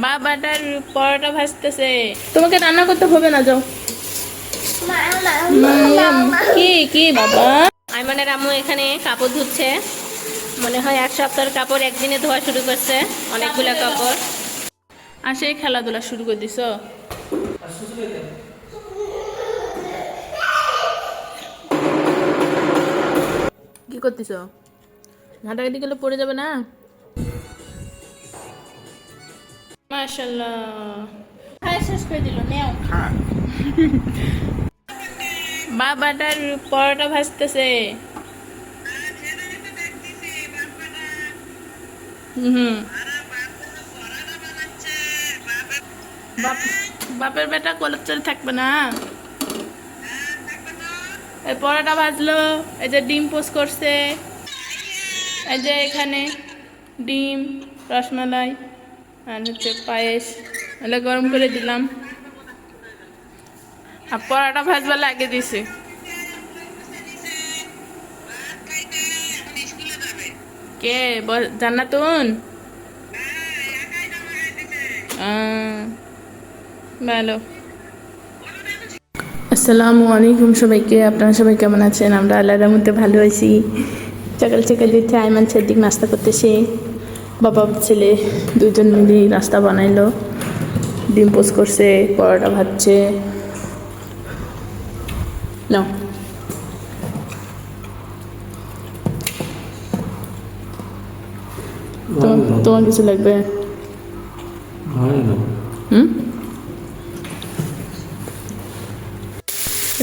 বাবাটার পরোটা ভাজতেছে। তোমাকে রান্না করতে হবে না, যাও। কি কি বাবা? আইমানের আম্মু এখানে কাপড় ধুচ্ছে। মনে হয় এক সপ্তাহের কাপড় একদিনে ধোয়া শুরু করছে, অনেকগুলা কাপড়। আর সেই খেলাধুলা শুরু করে দিছ। কি করতেছ? ঘাটাঘাটি গেলে পড়ে যাবে না? মাশাআল্লাহ, খাই শেষ করে দিল। নেও, বাবাটার পরোটা ভাজতেছে। হুম, বাপের বেটা কলেজে থাকবে না। এই পরোটা ভাজলো, এই যে ডিম পোস্ট করছে, এই যে এখানে ডিম, রসমালাই আর হচ্ছে পায়েস, এগুলো গরম করে দিলাম। আর পরোটা ভাজবা লাগিয়ে দিছে। কে? জান্নাতুন? ভালো। আসসালামু আলাইকুম সবাইকে। আপনারা সবাই কেমন আছেন? আমরা আল্লাহর মধ্যে ভালো আছি। সকাল সকাল দিচ্ছে আইমান সেদিক নাস্তা করতেছে। বাবা ছেলে দুজন মিলে নাস্তা বানাইলো, ডিম পোস্ট করছে, পরোটা ভাজছে। নাও, তোমার কিছু লাগবে?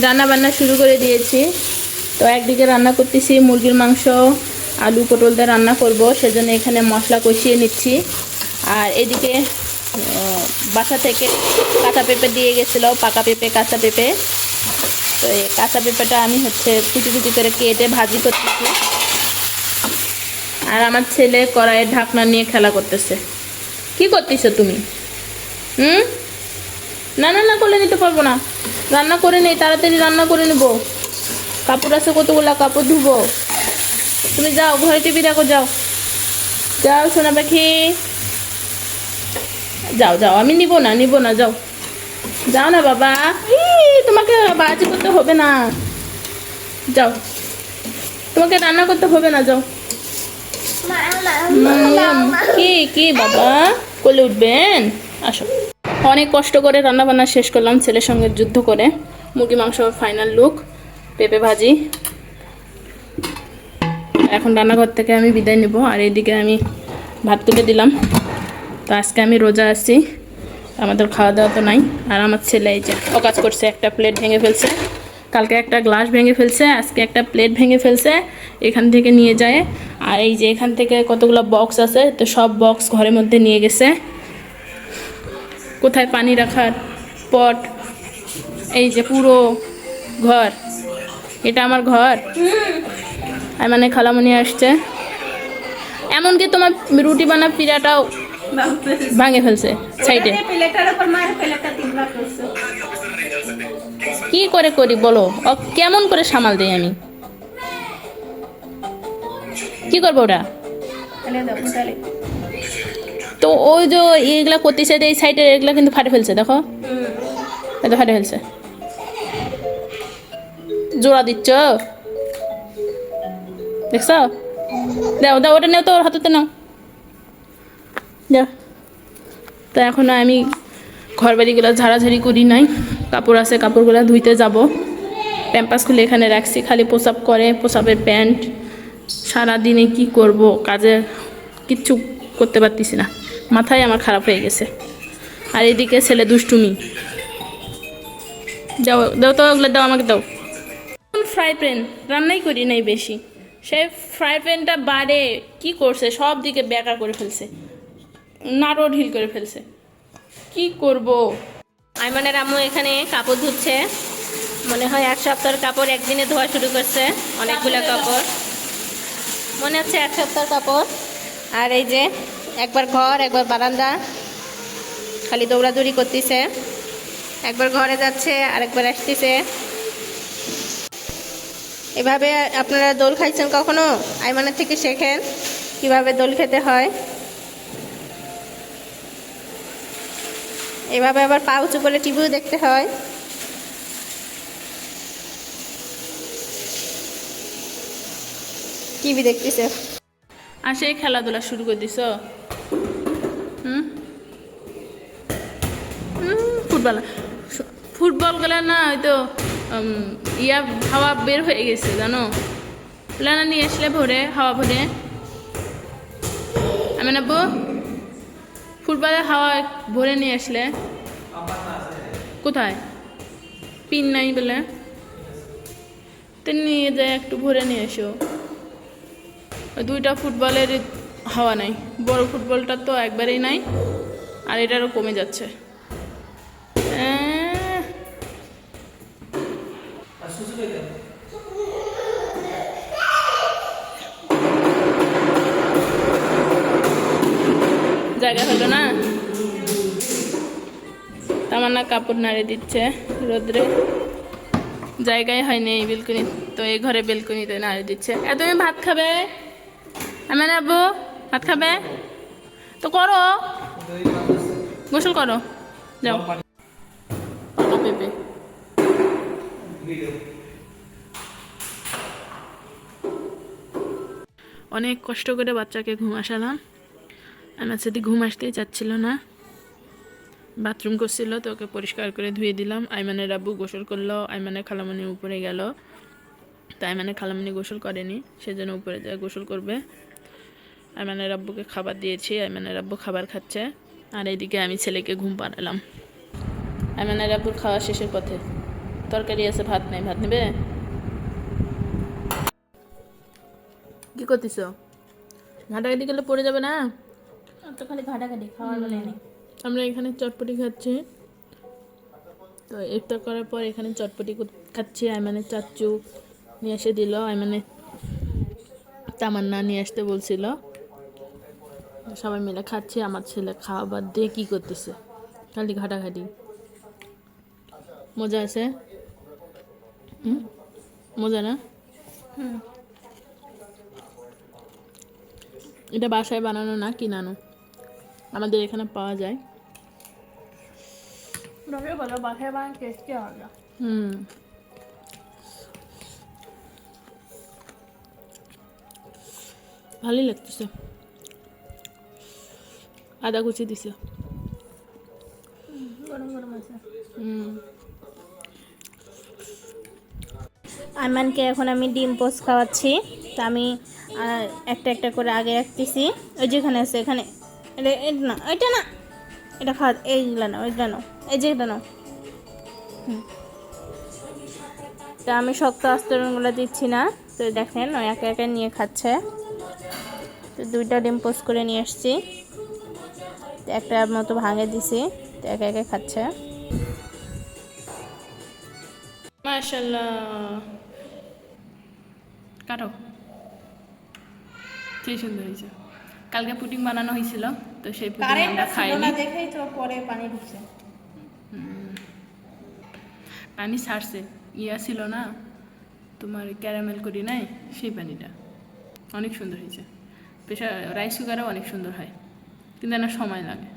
রান্না বান্না শুরু করে দিয়েছি। তো একদিকে রান্না করতেছি মুরগির মাংস, আলু পটল দিয়ে রান্না করব, সেজন্য এখানে মশলা কষিয়ে নিচ্ছি। আর এদিকে বাসা থেকে কাঁচা পেঁপে দিয়ে গেছিলো, পাকা পেঁপে, কাঁচা পেঁপে। তো এই কাঁচা পেঁপেটা আমি হচ্ছে কুচি কুচি করে কেটে ভাজি করতেছি। আর আমার ছেলে কড়াইয়ের ঢাকনা নিয়ে খেলা করতেছে। কি করতেছো তুমি? না না না, করলে নিতে পারবো না। রান্না করে নেই, তাড়াতাড়ি রান্না করে নেবো। কাপড় আছে কতগুলা, কাপড় ধুবো। তুমি যাও, ঘরে টিভি দেখো, যাও যাও সোনা পাখি, যাও যাও। আমি নিব না, নিব না, যাও যাও না বাবা। তোমাকে বাজি করতে হবে না, যাও। তোমাকে রান্না করতে হবে না, যাও। কি কি বাবা, কোলে উঠবেন? আসো। অনেক কষ্ট করে রান্না বান্না শেষ করলাম ছেলের সঙ্গে যুদ্ধ করে। মুরগি মাংস ফাইনাল লুক, পেঁপে ভাজি। এখন রান্নাঘর থেকে আমি বিদায় নেব। আর এদিকে আমি ভাত তুলে দিলাম। তো আজকে আমি রোজা আছি, আমাদের খাওয়া দাওয়া তো নাই। আর আমার ছেলে এই যে অকাজ করছে, একটা প্লেট ভেঙে ফেলছে। কালকে একটা গ্লাস ভেঙে ফেলছে, আজকে একটা প্লেট ভেঙে ফেলছে। এখান থেকে নিয়ে যায়। আর এই যে এখান থেকে কতগুলো বক্স আছে, তো সব বক্স ঘরের মধ্যে নিয়ে গেছে। কোথায় পানি রাখার পট, এই যে পুরো ঘর, এটা আমার ঘর। আর মানে খালামণি আসছে, এমনকি তোমার রুটি বানা পিড়াটাও ভাঙে ফেলছে সাইডে। কি করে করি বলো, কেমন করে সামাল দেই আমি? কি করবো ওটা? তো ওই যে এইগুলা করতেছে, এই সাইডে এগুলা কিন্তু ফাটে ফেলছে, দেখো এটা ফাটে ফেলছে। জোড়া দিচ্ছ, দেখছ? দাও দাও, ওটা নেও তো, ওর হাতে নাও, যা। তো এখন আমি ঘর বাড়িগুলো ঝাড়াঝাড়ি করি নাই, কাপড় আছে, কাপড়গুলো ধুইতে যাব। প্যাম্পাস খুলে এখানে রাখছি, খালি পোশাক করে, পোশাকের প্যান্ট। সারাদিনে কি করব, কাজে কিচ্ছু করতে পারতেছি না, মাথায় আমার খারাপ হয়ে গেছে। আর এদিকে ছেলে দুষ্টুমি। যাও দাও তো, ওগুলো দাও, আমাকে দাও। ফ্রাই প্যান রান্নাই করি নাই বেশি, সে ফ্রাই প্যানটা বাড়ে কি করছে, সব দিকে বেকার করে ফেলছে, নাড়ো ঢিল করে ফেলছে। কি করব? আইমানের আম্মু এখানে কাপড় ধুচ্ছে। মনে হয় এক সপ্তাহের কাপড় একদিনে ধোয়া শুরু করছে, অনেকগুলো কাপড়, মনে হচ্ছে এক সপ্তাহের কাপড়। আর এই যে একবার ঘর, একবার বারান্দা, খালি দৌড়াদৌড়ি করতেছে। একবার ঘরে যাচ্ছে, আরেকবার আসতেছে। এভাবে আপনারা দোল খাইছেন কখনো? আইমানের থেকে শেখেন কিভাবে দোল খেতে হয়। এভাবে আবার পা উঁচু করে টিভিও দেখতে হয়। টিভি দেখতেছে। আর সেই খেলাধুলা শুরু করে দিছ। হুম ফুটবল ফুটবল গুলা না হয়তো ইয়া হাওয়া বের হয়ে গেছে জানো, প্লানা নিয়ে আসলে ভরে হাওয়া ভরে। আমি নেবো ফুটবলের হাওয়া ভরে নিয়ে আসলে। কোথায় পিন নাই বলে তো নিয়ে যায় একটু ভরে নিয়ে এসো। ওই দুইটা ফুটবলের হাওয়া নাই, বড় ফুটবলটা তো একবারেই নাই, আর এটারও কমে যাচ্ছে। জায়গা হলো না, তামান্না কাপড় নাড়ে দিচ্ছে রোদ্রে, জায়গায় হয়নি এই বেলকুনি, তো এই ঘরে বেলকুনিতে নাড়ে দিচ্ছে। তুমি ভাত খাবে? আমি আব্বু ভাত খাবে তো করো, গোসল করো যাও। পাকা পেঁপে অনেক কষ্ট করে বাচ্চাকে ঘুম আসালাম। আমার সাথে ঘুম আসতেই চাচ্ছিল না, বাথরুম করছিল, তো ওকে পরিষ্কার করে ধুয়ে দিলাম। আইমানের আব্বু গোসল করলো, আইমানের খালামণি উপরে গেল, তো আইমানের খালামণি গোসল করেনি, সেজন্য উপরে যায় গোসল করবে। আইমানের আব্বুকে খাবার দিয়েছি, আইমানের আব্বু খাবার খাচ্ছে, আর এইদিকে আমি ছেলেকে ঘুম পাড়ালাম। আইমানের আব্বুর খাওয়া শেষের পথে, তরকারি আছে, ভাত নেই, ভাত নেবে? কি করতেছ? ঘাটাঘাটি করলে পড়ে যাবে না তো খালি ঘাটাঘাটি, খাওয়ার বেলা নেই। আমরা এখানে চটপটি খাচ্ছি, তো ইফতার করার পর এখানে চটপটি খাচ্ছি। আইমানের চাচু নিয়ে এসে দিল, আইমানের তামান্না নিয়ে আসতে বলছিল, সবাই মিলে খাচ্ছি। আমার ছেলে খাবার দিয়ে কি করতেছে, খালি ঘাটাঘাটি। মজা আছে? মজা না? এটা বাসায় বানানো না, কিনানো, আমাদের এখানে পাওয়া যায়। বলো বাসায় বানানো টেস্টি হবে। ভালোই লাগতেছে, আদা কুচি দিছে, গরম গরম আছে। আইমানকে এখন আমি ডিম পোস্ট খাওয়াচ্ছি, তো আমি একটা একটা করে আগে রাখতেছি। ওই যেখানে আছে এখানে, এটা না, এটা না, এটা খাওয়া, এইগুলো না, ওইগুলো নাও, এই যে এটা নাও। তা আমি শক্ত আস্তরণগুলো দিচ্ছি না, তো দেখেন ওই একে একে নিয়ে খাচ্ছে। তো দুইটা ডিম পোস্ট করে নিয়ে আসছি, তো একটা মতো ভাঙে দিছি, তো একে একে খাচ্ছে। মাশাআল্লাহ, কাটো, সেই সুন্দর হয়েছে। কালকে পুডিং বানানো হয়েছিল, তো সেই পুডিং আমরা খাইনি, দেখেই তো পরে পানি ঢুকছে, পানি ছাড়ছে, ইয়া ছিল না তোমার ক্যারামেল করি নাই, সেই পানিটা অনেক সুন্দর হয়েছে। প্রেশার রাইস কুকারও অনেক সুন্দর হয়, কিন্তু না সময় লাগে।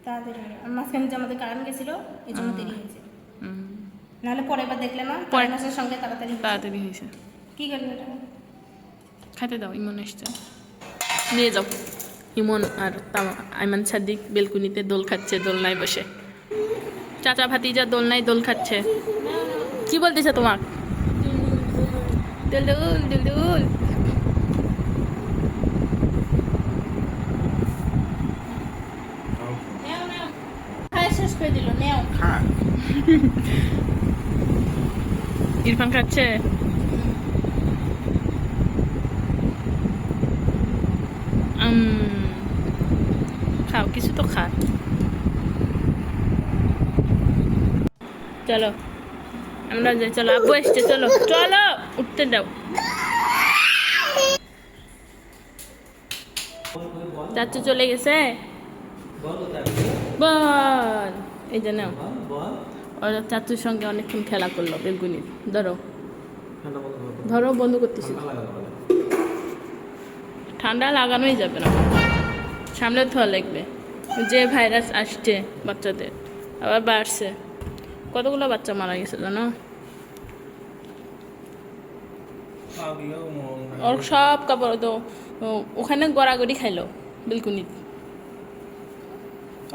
তাড়াতাড়ি মাঝখানে যে আমাদের কারেন্ট গেছিল, এই জন্য দেরি হয়েছে, নাহলে পরে বার দেখলে না পরের মাসের সঙ্গে তাড়াতাড়ি হয়েছে। কি করবে এটা? খাইতে দাও, ইমন এসছে, নিয়ে যাও। ইমন আর আইমান সাদিক বেলকুনিতে দোল খাচ্ছে, দোলনায় বসে। চাচা ভাতিজা দোলনায় দোল খাচ্ছে। কি বলতেছে তোমার? দুল দুল দুল দুল। শেষ করে দিল, নেও। ইরফান খাচ্ছে, খাও, কিছু তো খা। চলো আমরা যাই, চলো আব্বু এসছে, চলো চলো, উঠতে দাও। চাচু চলে গেছে, বল। এই যে নাও, ওরা চাচুর সঙ্গে অনেকক্ষণ খেলা করলো বেলকুনি। ধরো ধরো, বন্ধ করতেছি। ঠান্ডা লাগানোই যাবে না, সামনে ধোয়া লাগবে। যে ভাইরাস আসছে বাচ্চাদের আবার বাড়ছে, কতগুলো বাচ্চা মারা গেছে জানো? ওর সব কাপড় তো ওখানে গড়াগড়ি খাইলো বিলকুনি।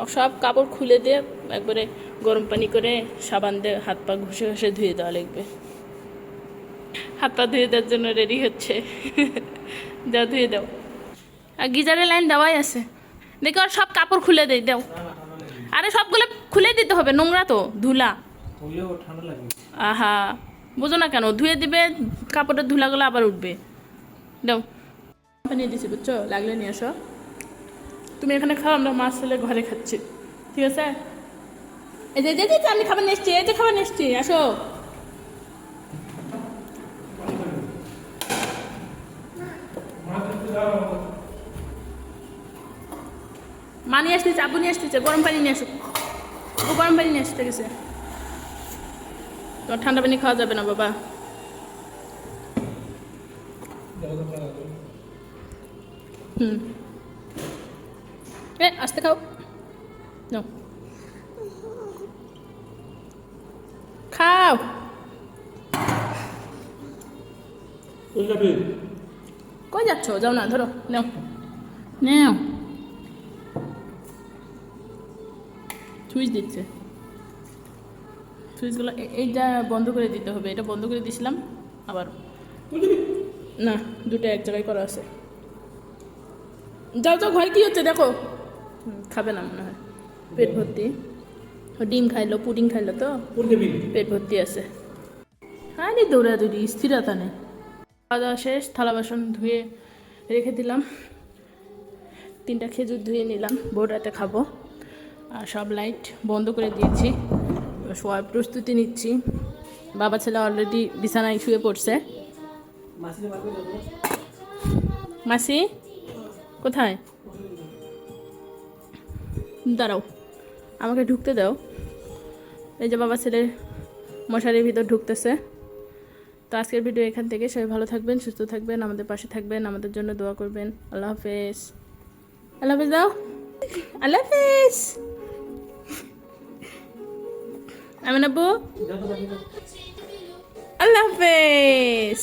ওর সব কাপড় খুলে দিয়ে একবারে গরম পানি করে সাবান দিয়ে হাত পা ঘষে ঘষে ধুয়ে দেওয়া লাগবে। হাত পা ধুয়ে দেওয়ার জন্য রেডি হচ্ছে। দাও ধুয়ে দাও। আর গিজারের লাইন দেওয়াই আছে, দেখো আর সব কাপড় খুলে দেই দাও। আরে সবগুলো খুলে দিতে হবে, নোংরা তো ধুলা। আহা বুঝো না কেন, ধুয়ে দিবে কাপড়ের ধুলাগুলো আবার উঠবে। দাও নিয়ে দিছি বুঝছো, লাগলে নিয়ে আসো। তুমি এখানে খাও, আমরা মাছ ছেলে ঘরে খাচ্ছি, ঠিক আছে? এই যে আমি খাবার নিয়ে এসছি, এই যে খাবার নিয়ে এসছি, আসো। মা নিয়ে আসতেছে, আব্বু নিয়ে আসতেছে, গরম পানি নিয়ে আসো। ও গরম পানি নিয়ে আসতে গেছে। তোমার ঠান্ডা পানি খাওয়া যাবে না বাবা। আস্তে খাও। নাও খাও। কই যাচ্ছ? যাও না, ধরো নাও নাও। সুইচ দিচ্ছে, সুইচগুলো এইটা বন্ধ করে দিতে হবে। এটা বন্ধ করে দিয়েছিলাম আবার না, দুটো এক জায়গায় করা আছে। যাও যাও, ঘরে কি হচ্ছে দেখো। খাবে না মনে হয়, পেট ভর্তি। ডিম খাইলো, পুডিং খাইলো তো পেট ভর্তি আছে। হ্যাঁ রে দৌড়াদৌড়ি, স্থিরতা নেই। খাওয়া দাওয়া শেষ, থালা বাসন ধুয়ে রেখে দিলাম। 3টা খেজুর ধুয়ে নিলাম, ভোর রাতে খাবো। আর সব লাইট বন্ধ করে দিয়েছি, শোয়ার প্রস্তুতি নিচ্ছি। বাবা ছেলে অলরেডি বিছানায় শুয়ে পড়ছে। মাসি কোথায়? দাঁড়াও, আমাকে ঢুকতে দাও। এই যে বাবা ছেলে মশারির ভিতর ঢুকতেছে। তো আজকের ভিডিও এখান থেকে। সবাই ভালো থাকবেন, সুস্থ থাকবেন, আমাদের পাশে থাকবেন, আমাদের জন্য দোয়া করবেন। আল্লাহ হাফেজ। আল্লাহ হাফেজ দাও। আল্লাহ হাফেজ। আমিন আব্বু, আল্লাহ হাফেজ।